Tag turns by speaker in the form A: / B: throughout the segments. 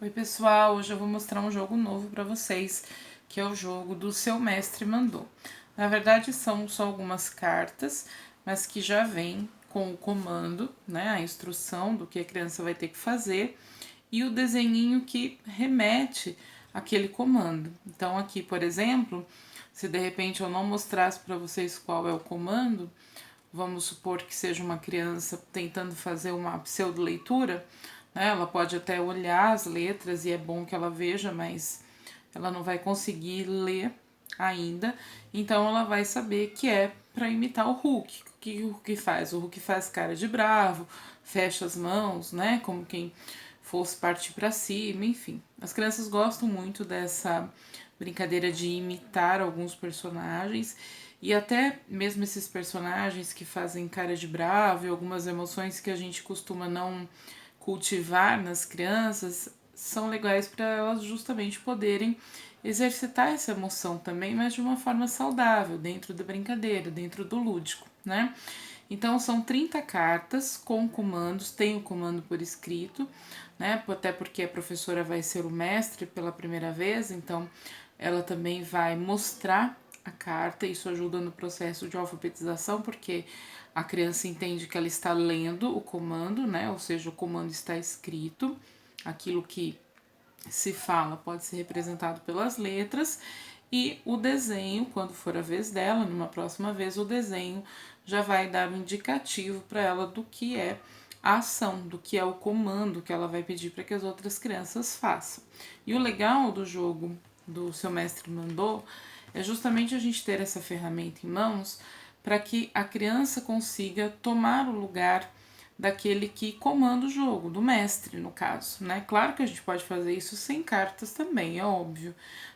A: Oi pessoal, hoje eu vou mostrar um jogo novo para vocês, que é o jogo do Seu Mestre Mandou. Na verdade são só algumas cartas, mas que já vem com o comando, né, a instrução do que a criança vai ter que fazer e o desenhinho que remete àquele comando. Então aqui, por exemplo, se de repente eu não mostrasse para vocês qual é o comando, vamos supor que seja uma criança tentando fazer uma pseudo-leitura, né? Ela pode até olhar as letras e é bom que ela veja, mas ela não vai conseguir ler ainda, então ela vai saber que é para imitar o Hulk. O que o Hulk faz? O Hulk faz cara de bravo, fecha as mãos, né? Como quem fosse partir para cima, enfim. As crianças gostam muito dessa brincadeira de imitar alguns personagens e até mesmo esses personagens que fazem cara de bravo e algumas emoções que a gente costuma não cultivar nas crianças são legais para elas justamente poderem exercitar essa emoção também, mas de uma forma saudável, dentro da brincadeira, dentro do lúdico, né? Então são 30 cartas com comandos, tem o comando por escrito, né? Até porque a professora vai ser o mestre pela primeira vez, então ela também vai mostrar a carta, isso ajuda no processo de alfabetização, porque a criança entende que ela está lendo o comando, né? Ou seja, o comando está escrito, aquilo que se fala pode ser representado pelas letras, e o desenho, quando for a vez dela, numa próxima vez, o desenho já vai dar um indicativo para ela do que é a ação, do que é o comando que ela vai pedir para que as outras crianças façam. E o legal do jogo do Seu Mestre Mandou é justamente a gente ter essa ferramenta em mãos para que a criança consiga tomar o lugar daquele que comanda o jogo, do mestre, no caso, né? Claro que a gente pode fazer isso sem cartas também, é óbvio,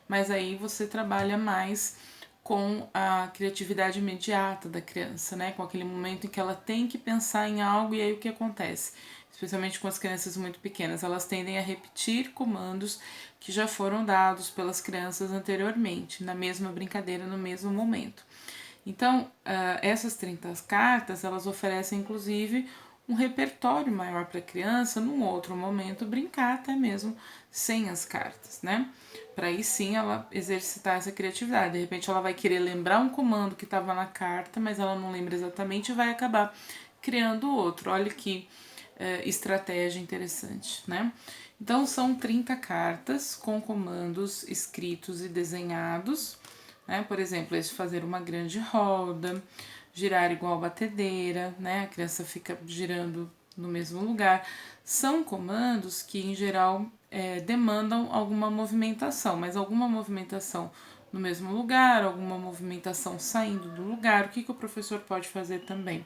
A: mas aí você trabalha mais com a criatividade imediata da criança, né? Com aquele momento em que ela tem que pensar em algo e aí o que acontece? Especialmente com as crianças muito pequenas, elas tendem a repetir comandos que já foram dados pelas crianças anteriormente, na mesma brincadeira, no mesmo momento. Então, essas 30 cartas, elas oferecem inclusive um repertório maior para a criança, num outro momento, brincar até mesmo sem as cartas, né? Para aí sim ela exercitar essa criatividade. De repente ela vai querer lembrar um comando que estava na carta, mas ela não lembra exatamente e vai acabar criando outro. Olha que estratégia interessante, né? Então são 30 cartas com comandos escritos e desenhados, né? Por exemplo, esse fazer uma grande roda, girar igual batedeira, né? A criança fica girando no mesmo lugar. São comandos que, em geral, demandam alguma movimentação, mas alguma movimentação no mesmo lugar, alguma movimentação saindo do lugar. O que o professor pode fazer também?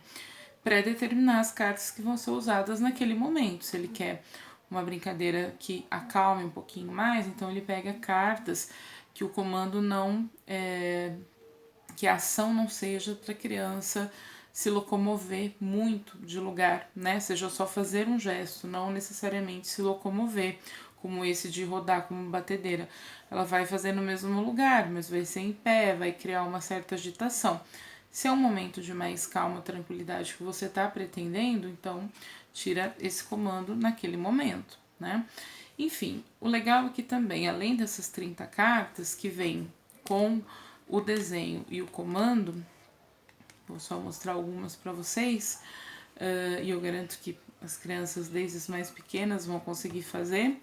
A: Pré-determinar as cartas que vão ser usadas naquele momento. Se ele quer uma brincadeira que acalme um pouquinho mais, então ele pega cartas que o comando não que a ação não seja para a criança se locomover muito de lugar, né? Seja só fazer um gesto, não necessariamente se locomover, como esse de rodar como batedeira. Ela vai fazer no mesmo lugar, mas vai ser em pé, vai criar uma certa agitação. Se é um momento de mais calma, tranquilidade que você está pretendendo, então tira esse comando naquele momento, né? Enfim, o legal é que também, além dessas 30 cartas que vem com o desenho e o comando, vou só mostrar algumas para vocês, e eu garanto que as crianças desde as mais pequenas vão conseguir fazer.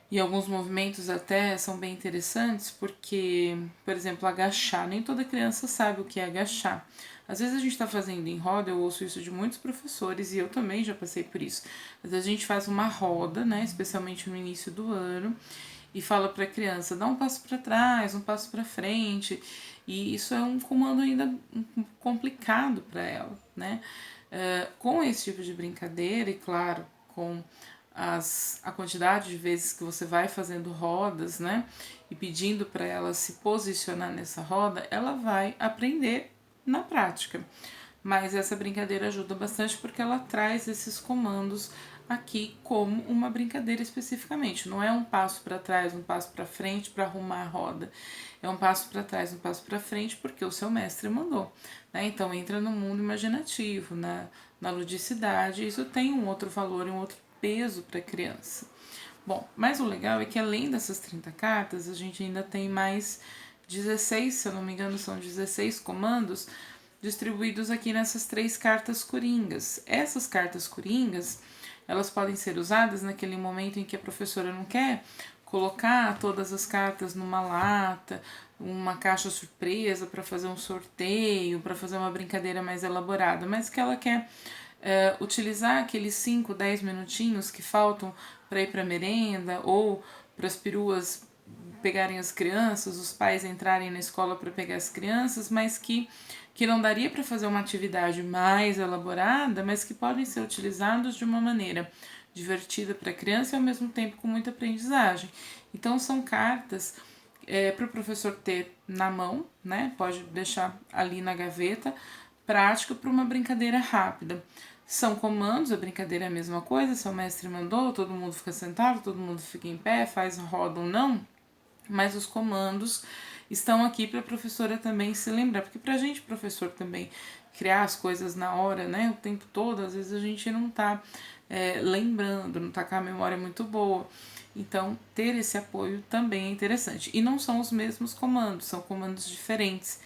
A: E alguns movimentos até são bem interessantes, porque, por exemplo, agachar. Nem toda criança sabe o que é agachar. Às vezes a gente está fazendo em roda, eu ouço isso de muitos professores e eu também já passei por isso. Às vezes a gente faz uma roda, né, especialmente no início do ano, e fala para a criança, dá um passo para trás, um passo para frente, e isso é um comando ainda complicado para ela, né? Com esse tipo de brincadeira, e claro, com a quantidade de vezes que você vai fazendo rodas, né? E pedindo para ela se posicionar nessa roda, ela vai aprender na prática. Mas essa brincadeira ajuda bastante porque ela traz esses comandos aqui como uma brincadeira especificamente. Não é um passo para trás, um passo para frente para arrumar a roda. É um passo para trás, um passo para frente porque o seu mestre mandou. Né? Então entra no mundo imaginativo, na ludicidade. Isso tem um outro valor, um outro peso para a criança. Bom, mas o legal é que além dessas 30 cartas, a gente ainda tem mais 16, se eu não me engano, são 16 comandos distribuídos aqui nessas 3 cartas coringas. Essas cartas coringas, elas podem ser usadas naquele momento em que a professora não quer colocar todas as cartas numa lata, uma caixa surpresa para fazer um sorteio, para fazer uma brincadeira mais elaborada, mas que ela quer utilizar aqueles 5, 10 minutinhos que faltam para ir para merenda ou para as peruas pegarem as crianças, os pais entrarem na escola para pegar as crianças, mas que não daria para fazer uma atividade mais elaborada, mas que podem ser utilizados de uma maneira divertida para a criança e ao mesmo tempo com muita aprendizagem. Então são cartas para o professor ter na mão, né? Pode deixar ali na gaveta, prática para uma brincadeira rápida. São comandos, a brincadeira é a mesma coisa, se o mestre mandou, todo mundo fica sentado, todo mundo fica em pé, faz roda ou não, mas os comandos estão aqui para a professora também se lembrar, porque para a gente, professor, também criar as coisas na hora, né, o tempo todo, às vezes a gente não tá lembrando, não tá com a memória muito boa. Então, ter esse apoio também é interessante. E não são os mesmos comandos, são comandos diferentes.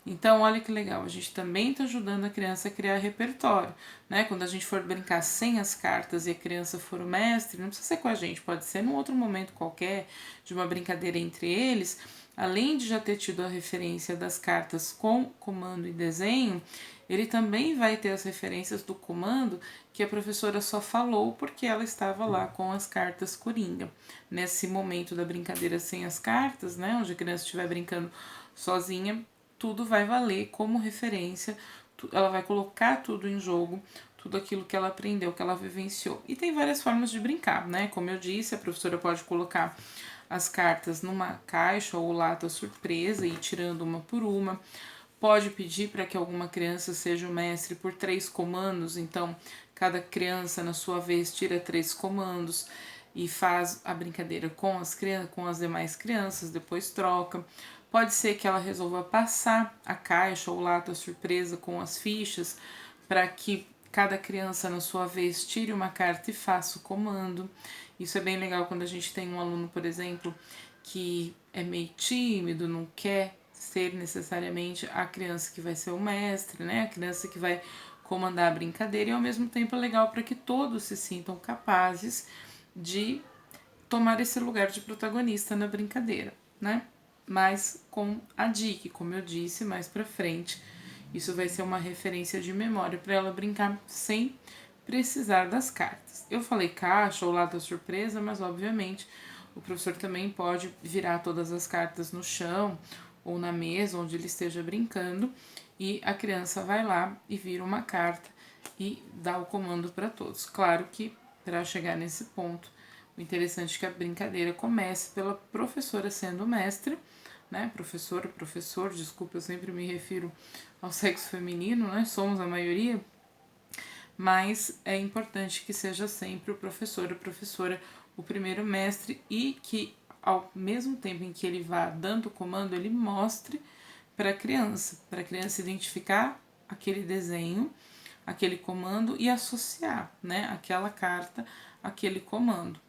A: Então, olha que legal, a gente também está ajudando a criança a criar repertório, né? Quando a gente for brincar sem as cartas e a criança for o mestre, não precisa ser com a gente, pode ser num outro momento qualquer, de uma brincadeira entre eles, além de já ter tido a referência das cartas com comando e desenho, ele também vai ter as referências do comando que a professora só falou porque ela estava lá com as cartas coringa. Nesse momento da brincadeira sem as cartas, né, onde a criança estiver brincando sozinha, tudo vai valer como referência, ela vai colocar tudo em jogo, tudo aquilo que ela aprendeu, que ela vivenciou. E tem várias formas de brincar, né? Como eu disse, a professora pode colocar as cartas numa caixa ou lata surpresa e ir tirando uma por uma. Pode pedir para que alguma criança seja o mestre por 3 comandos, então cada criança na sua vez tira 3 comandos e faz a brincadeira com as demais crianças, depois troca. Pode ser que ela resolva passar a caixa ou lata surpresa com as fichas para que cada criança na sua vez tire uma carta e faça o comando. Isso é bem legal quando a gente tem um aluno, por exemplo, que é meio tímido, não quer ser necessariamente a criança que vai ser o mestre, né? A criança que vai comandar a brincadeira e ao mesmo tempo é legal para que todos se sintam capazes de tomar esse lugar de protagonista na brincadeira, né? Mas com a dica, como eu disse mais pra frente, isso vai ser uma referência de memória para ela brincar sem precisar das cartas. Eu falei caixa ou lata surpresa, mas obviamente o professor também pode virar todas as cartas no chão ou na mesa onde ele esteja brincando e a criança vai lá e vira uma carta e dá o comando para todos. Claro que para chegar nesse ponto, o interessante é que a brincadeira comece pela professora sendo mestre, né? Professora, professor, desculpa, eu sempre me refiro ao sexo feminino, né? Somos a maioria, mas é importante que seja sempre o professor, a professora, o primeiro mestre e que ao mesmo tempo em que ele vá dando o comando, ele mostre para a criança identificar aquele desenho, aquele comando e associar, né, aquela carta àquele comando,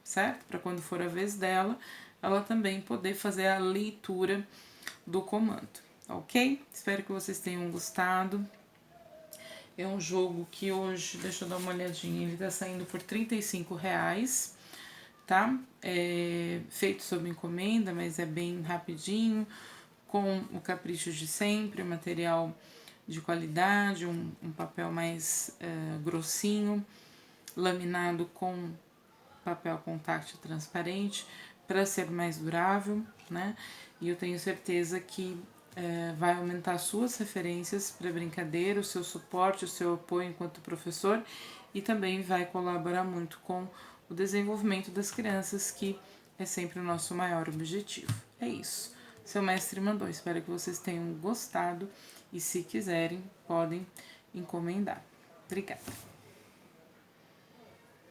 A: certo? Para quando for a vez dela, ela também poder fazer a leitura do comando, ok? Espero que vocês tenham gostado. É um jogo que hoje, deixa eu dar uma olhadinha, ele tá saindo por R$35, tá? É feito sob encomenda, mas é bem rapidinho, com o capricho de sempre, material de qualidade, um papel mais grossinho, laminado com papel contact transparente para ser mais durável, né? E eu tenho certeza que vai aumentar suas referências para brincadeira, o seu suporte, o seu apoio enquanto professor e também vai colaborar muito com o desenvolvimento das crianças, que é sempre o nosso maior objetivo. É isso. Seu mestre mandou. Espero que vocês tenham gostado e se quiserem, podem encomendar. Obrigada.